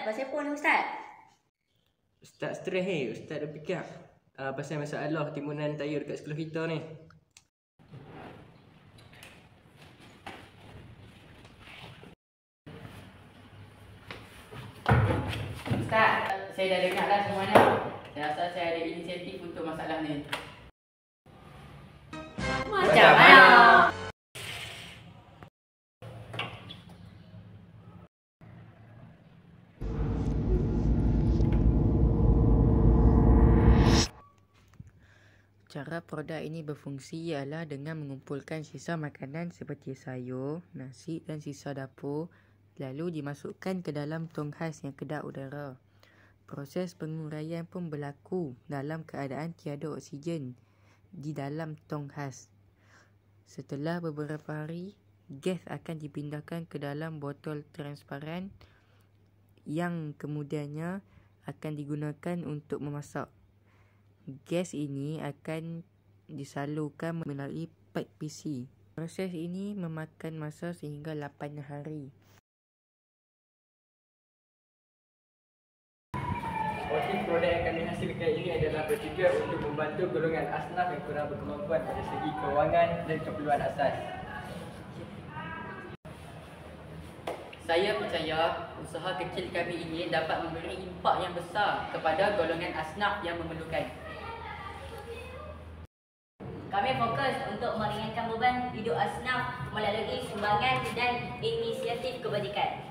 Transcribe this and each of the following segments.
pasal apa ni Ustaz? Ustaz stres ni, Ustaz dah fikir pasal masalah timbunan tayar dekat sekolah kita ni. Ustaz, saya dah dengar dah semuanya. Saya rasa saya ada inisiatif untuk masalah ni. Macam mana? Cara produk ini berfungsi ialah dengan mengumpulkan sisa makanan seperti sayur, nasi dan sisa dapur lalu dimasukkan ke dalam tong khas yang kedap udara. Proses penguraian pun berlaku dalam keadaan tiada oksigen di dalam tong khas. Setelah beberapa hari, gas akan dipindahkan ke dalam botol transparan yang kemudiannya akan digunakan untuk memasak. Gas ini akan disalurkan melalui pipe PC. Proses ini memakan masa sehingga 8 hari. Motif produk yang kami hasilkan ini adalah bertujuan untuk membantu golongan asnaf yang kurang berkemampuan pada segi kewangan dan keperluan asas. Saya percaya usaha kecil kami ini dapat memberi impak yang besar kepada golongan asnaf yang memerlukan. Kami fokus untuk meringankan beban hidup asnaf melalui sumbangan dan inisiatif kebajikan.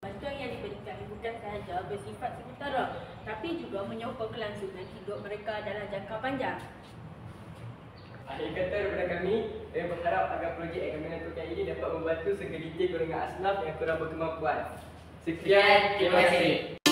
Bantuan yang diberikan bukan sahaja bersifat sementara, tapi juga menyokong kelangsungan hidup mereka dalam jangka panjang. Akhir kata daripada kami berharap agar projek yang kami lakukan ini dapat membantu segelintir golongan asnaf yang kurang berkemampuan. Sekian, terima kasih.